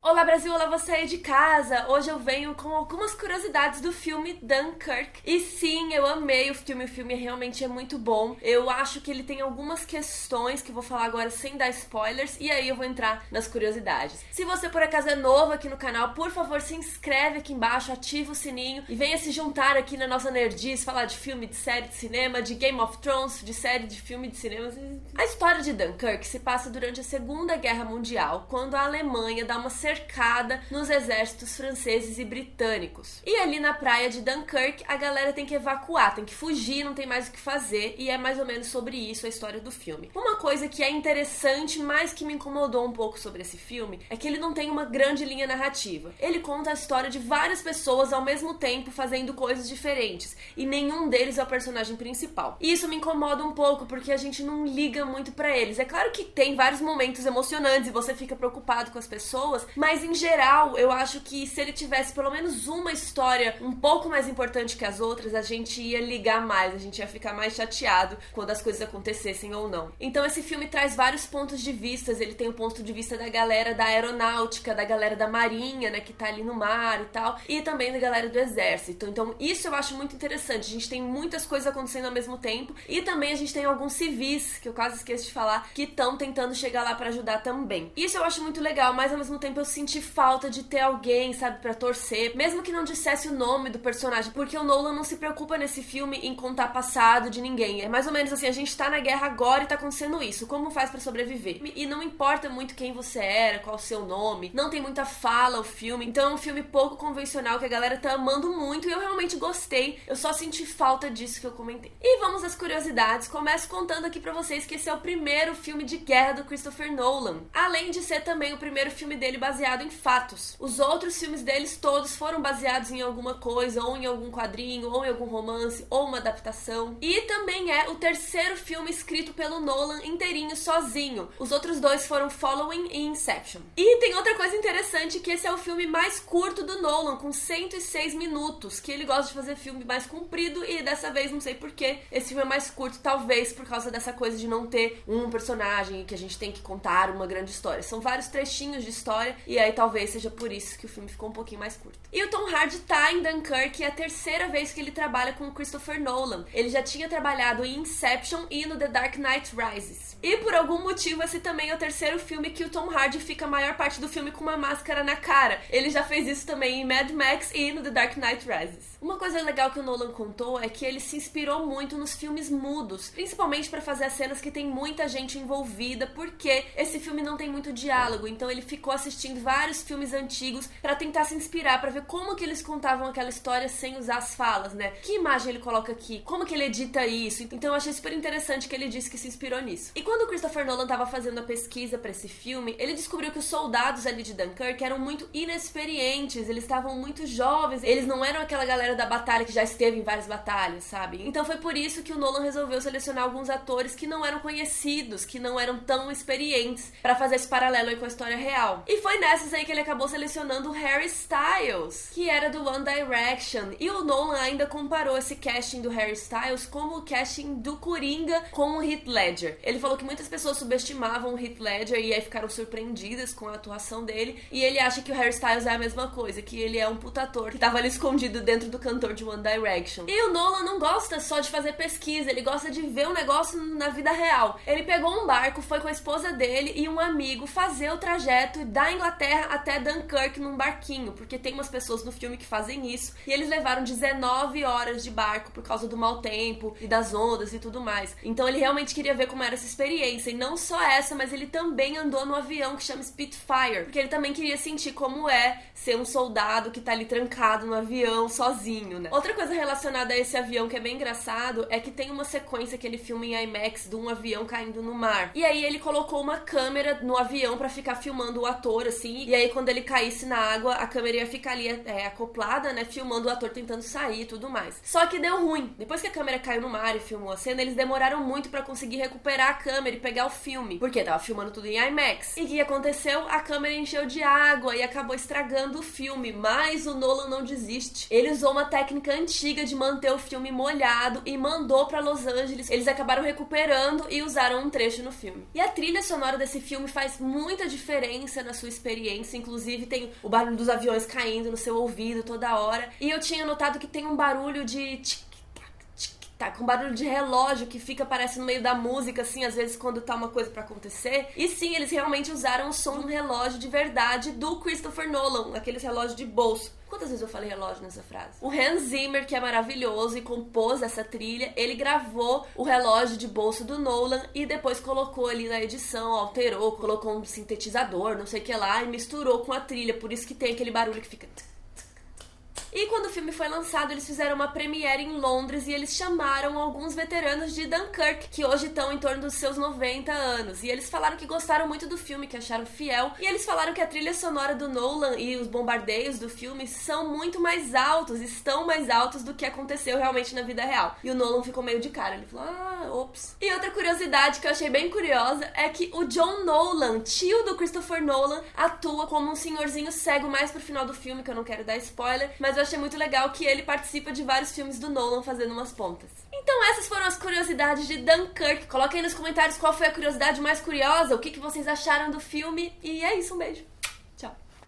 Olá Brasil, olá você aí de casa! Hoje eu venho com algumas curiosidades do filme Dunkirk. E sim, eu amei o filme realmente é muito bom. Eu acho que ele tem algumas questões que eu vou falar agora sem dar spoilers, e aí eu vou entrar nas curiosidades. Se você por acaso é novo aqui no canal, por favor se inscreve aqui embaixo, ativa o sininho e venha se juntar aqui na nossa nerdice, falar de filme, de série, de cinema, de Game of Thrones, de série, de filme, de cinema. A história de Dunkirk se passa durante a Segunda Guerra Mundial, quando a Alemanha dá uma cercada nos exércitos franceses e britânicos. E ali na praia de Dunkirk, a galera tem que evacuar, tem que fugir, não tem mais o que fazer, e é mais ou menos sobre isso a história do filme. Uma coisa que é interessante, mas que me incomodou um pouco sobre esse filme, é que ele não tem uma grande linha narrativa. Ele conta a história de várias pessoas ao mesmo tempo fazendo coisas diferentes, e nenhum deles é o personagem principal. E isso me incomoda um pouco, porque a gente não liga muito pra eles. É claro que tem vários momentos emocionantes e você fica preocupado com as pessoas, mas em geral, eu acho que se ele tivesse pelo menos uma história um pouco mais importante que as outras, a gente ia ligar mais, a gente ia ficar mais chateado quando as coisas acontecessem ou não. Então esse filme traz vários pontos de vista. Ele tem o ponto de vista da galera da aeronáutica, da galera da marinha, né, que tá ali no mar e tal, e também da galera do exército. Então isso eu acho muito interessante. A gente tem muitas coisas acontecendo ao mesmo tempo, e também a gente tem alguns civis, que eu quase esqueço de falar, que estão tentando chegar lá pra ajudar também. Isso eu acho muito legal, mas ao mesmo tempo eu senti falta de ter alguém, sabe, pra torcer, mesmo que não dissesse o nome do personagem, porque o Nolan não se preocupa nesse filme em contar passado de ninguém. É mais ou menos assim, a gente tá na guerra agora e tá acontecendo isso, como faz pra sobreviver? E não importa muito quem você era, qual o seu nome, não tem muita fala o filme, então é um filme pouco convencional que a galera tá amando muito e eu realmente gostei, eu só senti falta disso que eu comentei. E vamos às curiosidades. Começo contando aqui pra vocês que esse é o primeiro filme de guerra do Christopher Nolan, além de ser também o primeiro filme dele baseado em fatos. Os outros filmes deles todos foram baseados em alguma coisa, ou em algum quadrinho, ou em algum romance, ou uma adaptação. E também é o terceiro filme escrito pelo Nolan inteirinho, sozinho. Os outros dois foram Following e Inception. E tem outra coisa interessante, que esse é o filme mais curto do Nolan, com 106 minutos, que ele gosta de fazer filme mais comprido, e dessa vez não sei porquê, esse filme é mais curto, talvez por causa dessa coisa de não ter um personagem que a gente tem que contar uma grande história. São vários trechinhos de história, e aí talvez seja por isso que o filme ficou um pouquinho mais curto. E o Tom Hardy tá em Dunkirk, é a terceira vez que ele trabalha com o Christopher Nolan. Ele já tinha trabalhado em Inception e no The Dark Knight Rises. E por algum motivo esse também é o terceiro filme que o Tom Hardy fica a maior parte do filme com uma máscara na cara. Ele já fez isso também em Mad Max e no The Dark Knight Rises. Uma coisa legal que o Nolan contou é que ele se inspirou muito nos filmes mudos, principalmente para fazer as cenas que tem muita gente envolvida, porque esse filme não tem muito diálogo, então ele ficou assistindo vários filmes antigos para tentar se inspirar, para ver como que eles contavam aquela história sem usar as falas, né? Que imagem ele coloca aqui? Como que ele edita isso? Então eu achei super interessante que ele disse que se inspirou nisso. E quando o Christopher Nolan tava fazendo a pesquisa para esse filme, ele descobriu que os soldados ali de Dunkirk eram muito inexperientes, eles estavam muito jovens, eles não eram aquela galera da batalha que já esteve em várias batalhas, sabe? Então foi por isso que o Nolan resolveu selecionar alguns atores que não eram conhecidos, que não eram tão experientes, para fazer esse paralelo aí com a história real. E foi nessas aí que ele acabou selecionando o Harry Styles, que era do One Direction. E o Nolan ainda comparou esse casting do Harry Styles como o casting do Coringa com o Heath Ledger. Ele falou que muitas pessoas subestimavam o Heath Ledger e aí ficaram surpreendidas com a atuação dele, e ele acha que o Harry Styles é a mesma coisa, que ele é um puta ator que tava ali escondido dentro do cantor de One Direction. E o Nolan não gosta só de fazer pesquisa, ele gosta de ver um negócio na vida real. Ele pegou um barco, foi com a esposa dele e um amigo fazer o trajeto da Inglaterra até Dunkirk num barquinho, porque tem umas pessoas no filme que fazem isso, e eles levaram 19 horas de barco por causa do mau tempo e das ondas e tudo mais. Então ele realmente queria ver como era essa experiência, e não só essa, mas ele também andou no avião que chama Spitfire, porque ele também queria sentir como é ser um soldado que tá ali trancado no avião sozinho, né? Outra coisa relacionada a esse avião que é bem engraçado é que tem uma sequência que ele filma em IMAX de um avião caindo no mar, e aí ele colocou uma câmera no avião pra ficar filmando o ator, assim, e aí quando ele caísse na água, a câmera ia ficar ali acoplada, né, filmando o ator tentando sair e tudo mais. Só que deu ruim. Depois que a câmera caiu no mar e filmou a cena, eles demoraram muito pra conseguir recuperar a câmera e pegar o filme, porque tava filmando tudo em IMAX. E o que aconteceu? A câmera encheu de água e acabou estragando o filme, mas o Nolan não desiste. Ele usou uma técnica antiga de manter o filme molhado e mandou pra Los Angeles. Eles acabaram recuperando e usaram um trecho no filme. E a trilha sonora desse filme faz muita diferença na sua experiência experiência. Inclusive tem o barulho dos aviões caindo no seu ouvido toda hora. E eu tinha notado que tem um barulho de tá com barulho de relógio que fica, parece, no meio da música, assim, às vezes quando tá uma coisa pra acontecer. E sim, eles realmente usaram o som do relógio de verdade do Christopher Nolan, aqueles relógios de bolso. Quantas vezes eu falei relógio nessa frase? O Hans Zimmer, que é maravilhoso e compôs essa trilha, ele gravou o relógio de bolso do Nolan e depois colocou ali na edição, alterou, colocou um sintetizador, não sei o que lá, e misturou com a trilha, por isso que tem aquele barulho que fica... E quando o filme foi lançado, eles fizeram uma premiere em Londres e eles chamaram alguns veteranos de Dunkirk, que hoje estão em torno dos seus 90 anos. E eles falaram que gostaram muito do filme, que acharam fiel. E eles falaram que a trilha sonora do Nolan e os bombardeios do filme são muito mais altos, estão mais altos do que aconteceu realmente na vida real. E o Nolan ficou meio de cara, ele falou, ops. E outra curiosidade que eu achei bem curiosa é que o John Nolan, tio do Christopher Nolan, atua como um senhorzinho cego mais pro final do filme, que eu não quero dar spoiler, mas eu achei muito legal que ele participa de vários filmes do Nolan fazendo umas pontas. Então essas foram as curiosidades de Dunkirk. Coloquem aí nos comentários qual foi a curiosidade mais curiosa, o que vocês acharam do filme. E é isso, um beijo.